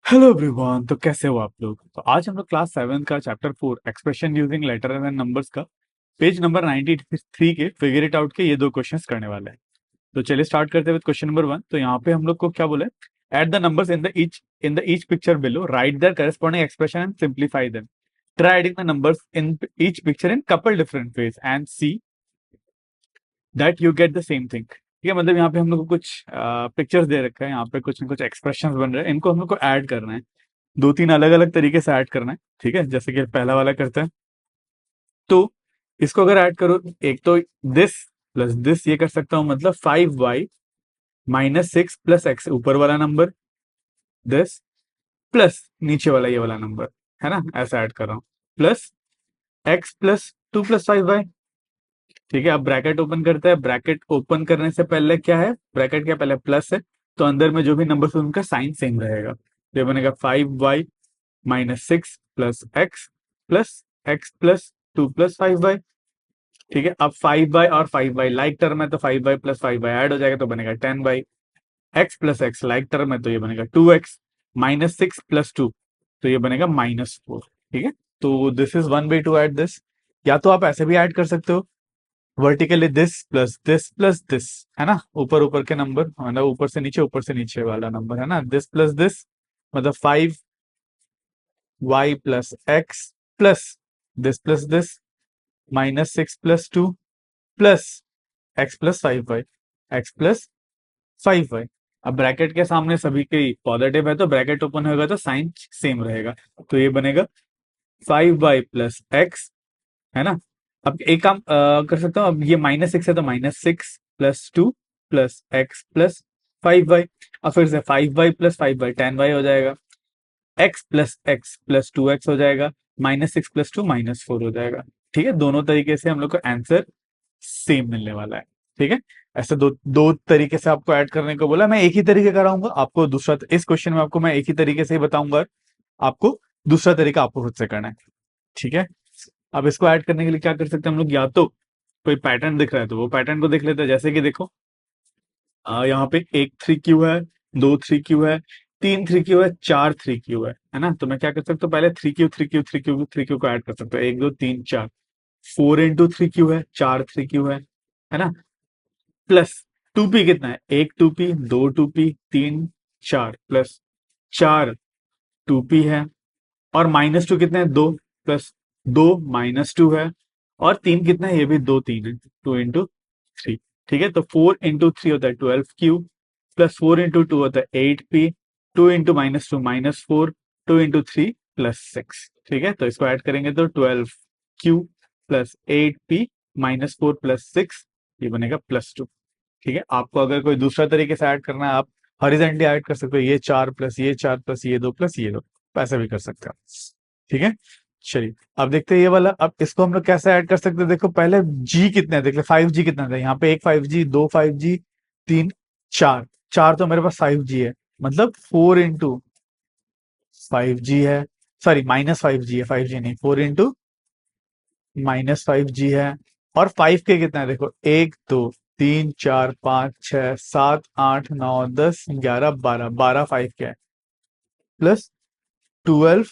Hello everyone. तो कैसे हो आप लोग? तो आज हम लोग क्लास 7 का chapter 4 expression using letter and numbers का पेज नंबर 93 के फिगर इट आउट के ये दो क्वेश्चंस करने वाले हैं। तो चलिए स्टार्ट करते हैं विद क्वेश्चन नंबर 1। तो यहाँ पे हम लोग को क्या बोला है, at the numbers in the each picture below, right their corresponding expression and simplify them. Try adding the numbers in each picture in couple different ways and see that you get the same thing. ठीक है, मतलब यहाँ पे हम लोग को कुछ pictures दे रखा है, यहाँ पे कुछ न कुछ एक्सप्रेशन बन रहे हैं, इनको हम लोग को ऐड करना है। दो तीन अलग अलग तरीके से ऐड करना है। ठीक है, जैसे कि पहला वाला करते हैं। तो इसको अगर ऐड करो, एक तो दिस प्लस दिस ये कर सकता हूं, मतलब 5y-6 प्लस एक्स ऊपर वाला नंबर, दिस प्लस नीचे वाला ये वाला नंबर, है ना, ऐसा ऐड कर रहा हूं, प्लस एक्स प्लस 2 + 5y। ठीक है, अब ब्रैकेट ओपन करते हैं। ब्रैकेट ओपन करने से पहले क्या है, ब्रैकेट के पहले प्लस है, तो अंदर में जो भी नंबर उनका साइन सेम रहेगा। तो ये बनेगा 5y-6 plus x plus 2 + 5y। ठीक है, अब 5y और 5y लाइक टर्म है, तो 5y प्लस 5y ऐड हो जाएगा, तो बनेगा 10y। X plus x like term है, तो ये बनेगा 2x माइनस 6 प्लस 2, तो ये बनेगा -4। ठीक है, तो this is one way to add this. या तो आप ऐसे भी ऐड कर सकते हो, वर्टिकली दिस प्लस दिस, है ना, ऊपर ऊपर के नंबर, मतलब ऊपर से नीचे वाला नंबर, है ना, दिस प्लस दिस, मतलब 5y plus x plus this -6 plus 2 plus x plus 5y। अब ब्रैकेट के सामने सभी के पॉजिटिव है, तो ब्रैकेट ओपन होगा तो साइन सेम रहेगा, तो ये बनेगा 5y प्लस एक्स, है ना। अब एक काम कर सकता हूँ, अब ये -6 है तो -6 plus 2 plus x plus 5y। और फिर से 5y प्लस 5y 10y हो जाएगा, x प्लस 2x हो जाएगा, -6 प्लस 2 -4 हो जाएगा। ठीक है, दोनों तरीके से हम लोग को आंसर सेम मिलने वाला है। ठीक है, ऐसे दो दो तरीके से आपको ऐड करने को बोला। मैं एक ही तरीके कराऊंगा आपको, दूसरा इस क्वेश्चन में आपको मैं एक ही तरीके से ही बताऊंगा, आपको दूसरा तरीका आपको खुद से करना है। ठीक है, अब इसको ऐड करने के लिए क्या कर सकते हैं हम लोग, या तो कोई पैटर्न दिख रहा है तो वो पैटर्न को देख लेते हैं। जैसे कि देखो, यहाँ पे एक 3Q है, दो 3Q है, तीन 3Q है, चार 3Q है ना। तो मैं क्या कर सकता हूँ, पहले 3Q को ऐड कर सकता हूँ, 1 2 3 4, 4 × 3Q है, चार 3Q है ना, प्लस 2P कितना है, एक 2P, दो 2P, तीन चार, प्लस चार 2P है, और -2 कितने हैं, दो, प्लस दो -2 है, और तीन कितना है, ये भी दो तीन है, 2 × 3। ठीक है, तो 4 × 3 होता है 12Q, प्लस 4 × 2 होता है 8P, 2 × -2 -4, 2 × 3 +6। ठीक है, तो इसको ऐड करेंगे तो 12Q प्लस 8P -4 प्लस 6, ये बनेगा +2। ठीक है, आपको अगर कोई दूसरा तरीके से ऐड करना है, आप हॉरिजेंटली ऐड कर सकते हो, ये चार प्लस ये चार प्लस ये दो प्लस ये दो, तो ऐसा भी कर सकते हो। ठीक है, चलिए अब देखते हैं ये वाला। अब इसको हम लोग कैसे ऐड कर सकते हैं, देखो पहले जी कितने हैं, देख ले 5G कितना था, यहाँ पे एक 5G, दो 5G, तीन चार, चार तो मेरे पास 5G है, मतलब 4 × 5G है, सॉरी -5G है, 5G नहीं, 4 × -5G है। और 5 के कितना है, देखो 1 2 3 4 5 6 7 8 9 10 11 12, 12 5 के है, प्लस 12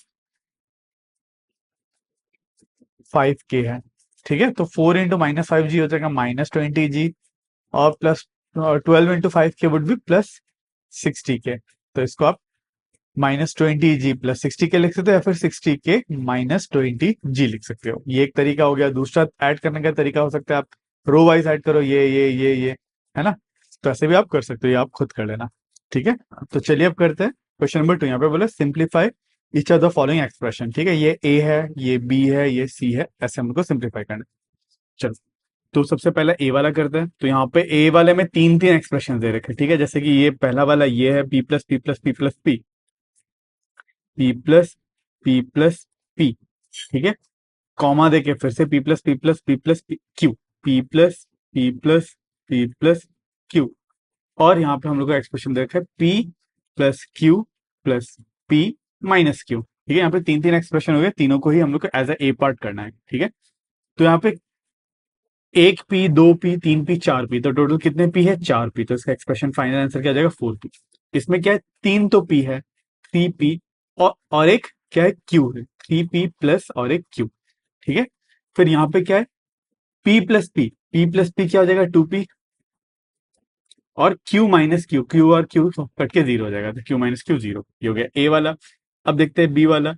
5 के है। ठीक है, तो 4 × -5G हो जाएगा -20G, और प्लस 12 × 5 के वुड भी +60 के। तो इसको आप -20G प्लस 60 के लिख सकते हो, या फिर 60 के -20G लिख सकते हो। ये एक तरीका हो गया। दूसरा ऐड करने का तरीका हो सकता है, आप रो वाइज ऐड करो, ये, है ना, तो ऐसे भी आप कर सकते हो, ये आप खुद कर लेना। ठीक है, तो चलिए अब करते हैं क्वेश्चन नंबर 2। यहाँ पे बोले simplify each of the following expression. ठीक है, ये ए है, ये बी है, ये सी है, ऐसे हमको सिंप्लीफाई करना है। चलो, तो सबसे पहले ए वाला करते हैं। तो यहाँ पे ए वाले में तीन तीन एक्सप्रेशन दे रखे हैं। ठीक है, जैसे कि ये पहला वाला ये है, p+p+p+p+p, ठीक है, कॉमा देके फिर से p+p+p+p, p+p+p+q, और यहाँ पे हम लोग को एक्सप्रेशन दे रखा है p+q+p-q। ठीक है, यहाँ पे तीन तीन एक्सप्रेशन हो गए, तीनों को ही हम लोग को एज ए पार्ट करना है। ठीक है, तो यहाँ पे एक पी, दो पी, तीन पी, चार पी, तो टोटल कितने पी है, चार पी, तो इसका एक्सप्रेशन फाइनल आंसर क्या आ जाएगा, 4P। इसमें क्या है, तीन तो पी है, 3P और एक क्या है, क्यू है, 3p प्लस और एक क्यू। ठीक है, फिर यहाँ पे क्या है, p प्लस p क्या हो जाएगा, 2p, और q माइनस क्यू और q कट के जीरो हो जाएगा, तो q माइनस क्यू जीरो, ये हो गया ए वाला। अब देखते हैं बी वाला,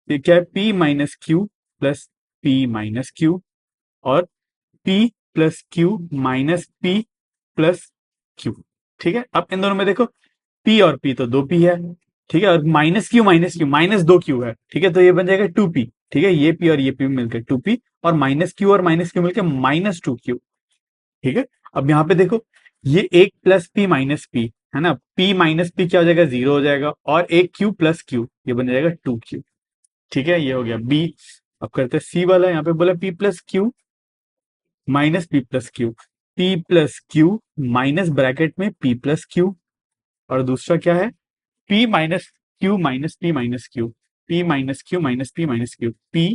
ये क्या है, p minus Q plus p minus Q, और p plus Q minus p plus Q. ठीक है, अब इन दोनों में देखो, p और p तो 2p है, ठीक है, और माइनस क्यू माइनस 2q है, ठीक है, तो ये बन जाएगा 2p। ठीक है, ये p और ये p मिलकर 2p, और माइनस क्यू मिलकर -2q। ठीक है, अब यहाँ पे देखो, ये एक प्लस p माइनस p है ना, p माइनस p क्या हो जाएगा, जीरो हो जाएगा, और एक q प्लस q, ये बन जाएगा 2q। ठीक है, ये हो गया b। अब करते हैं सी वाला, यहाँ पे बोला p plus Q minus p plus Q, p plus Q minus bracket में p प्लस क्यू, और दूसरा क्या है, p minus Q minus p minus Q, p minus Q minus p minus Q, p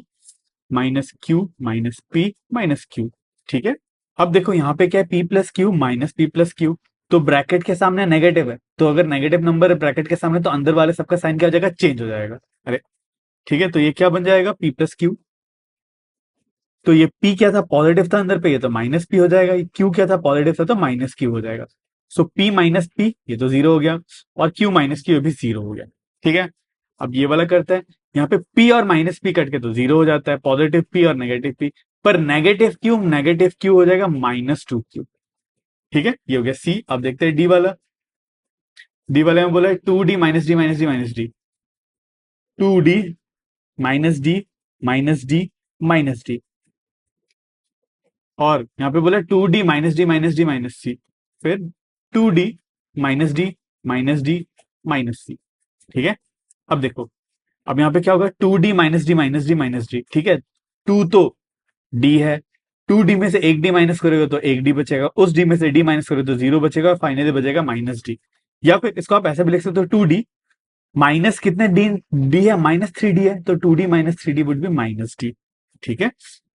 minus Q minus p minus Q. ठीक है, अब देखो यहाँ पे क्या है, p plus Q minus p plus Q, तो ब्रैकेट के सामने नेगेटिव है, तो अगर नेगेटिव नंबर है ब्रैकेट के सामने, तो अंदर वाले सबका साइन क्या हो जाएगा, चेंज हो जाएगा। अरे ठीक है, तो ये क्या बन जाएगा, p प्लस क्यू, तो ये p क्या था, पॉजिटिव था अंदर पे, ये तो माइनस p हो जाएगा, q क्या था, पॉजिटिव था, तो माइनस q हो जाएगा। सो p माइनस p, ये तो जीरो हो गया, और q माइनस q भी जीरो हो गया। ठीक है, अब ये वाला करते हैं, यहाँ पे p और माइनस p कट के तो जीरो हो जाता है, पॉजिटिव p और नेगेटिव p, पर नेगेटिव q हो जाएगा -2q। ठीक है, ये हो गया सी। अब देखते हैं डी वाला, डी वाले में बोला 2d minus D minus D minus D, 2d minus D minus D minus D, और यहाँ पे बोला 2d minus D minus D minus C, फिर 2d minus D minus D minus C. ठीक है, अब देखो, अब यहाँ पे क्या होगा, 2d minus D minus D minus D. ठीक है, 2 तो d है, 2d में से एक d माइनस करोगे तो एक d बचेगा, उस d में से d माइनस करोगे तो जीरो बचेगा, और फाइनली बचेगा -d। या फिर इसको आप ऐसे भी लिख सकते हो, 2d माइनस कितने d है, -3d है, तो 2d minus 3d would be -d। ठीक है,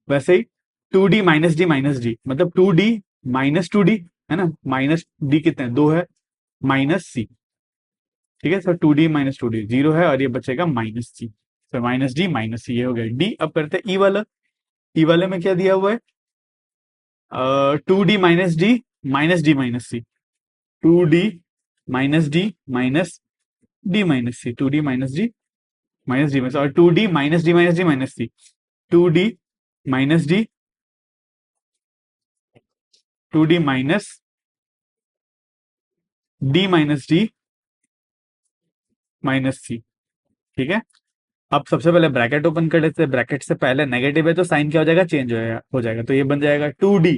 वैसे ही 2d माइनस डी मतलब 2d माइनस 2d है ना, माइनस d कितने, 2 है, माइनस सी। ठीक है, sir 2d minus 2d zero है, और ये बचेगा -c, तो -d, ये हो गया d। अब करते हैं ई वाला, ई वाले में क्या दिया हुआ है, 2d minus D minus C, 2d minus D minus D minus C, 2d minus D minus D minus, और 2d minus D minus D minus C, 2d minus D 2d minus D minus D minus C. ठीक है, अब सबसे पहले bracket open कर लेते हैं, bracket से पहले नेगेटिव है तो साइन क्या हो जाएगा, चेंज हो जाएगा, तो ये बन जाएगा 2d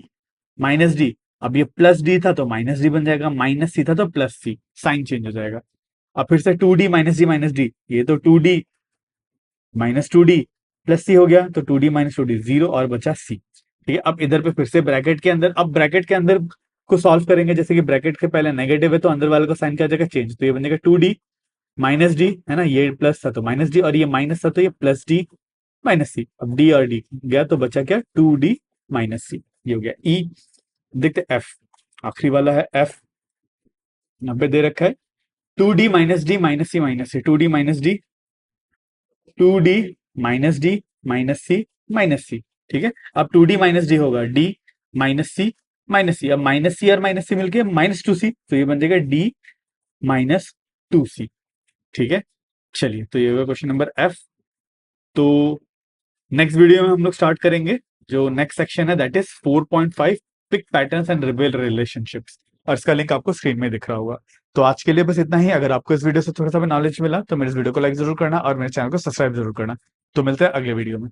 माइनस डी, अब ये प्लस डी था तो माइनस डी बन जाएगा, माइनस सी था तो प्लस सी, साइन चेंज हो जाएगा। अब फिर से 2d माइनस डी, ये तो 2d माइनस 2d प्लस सी हो गया, तो 2d माइनस 2d जीरो, और बचा सी। ठीक है, अब इधर पे फिर से ब्रैकेट के अंदर, अब ब्रैकेट के अंदर को सॉल्व करेंगे, जैसे कि ब्रैकेट के पहले नेगेटिव है तो अंदर वाले का साइन क्या हो जाएगा, चेंज, तो ये बनेगा 2d माइनस डी है ना, ये प्लस था तो माइनस डी, और ये माइनस था तो ये प्लस डी माइनस सी। अब डी और डी गया तो बचा क्या, 2d माइनस सी, ये हो गया ई। देखते एफ, आखिरी वाला है एफ, यहाँ पे दे रखा है 2d minus C minus C, 2d minus D 2d minus D minus C minus C. ठीक है, अब 2d माइनस डी होगा d minus C minus C, अब माइनस सी और माइनस सी मिलके -2c, तो ये बन जाएगा d -2c। ठीक है, चलिए, तो ये होगा क्वेश्चन नंबर एफ। तो नेक्स्ट वीडियो में हम लोग स्टार्ट करेंगे, जो नेक्स्ट सेक्शन है that is 4.5 pick patterns and reveal relationships, और इसका लिंक आपको स्क्रीन में दिख रहा होगा। तो आज के लिए बस इतना ही। अगर आपको इस वीडियो से थोड़ा सा भी नॉलेज मिला तो मेरे इस वीडियो को लाइक जरूर करना, और मेरे चैनल को सब्सक्राइब जरूर करना। तो मिलते हैं अगले वीडियो में।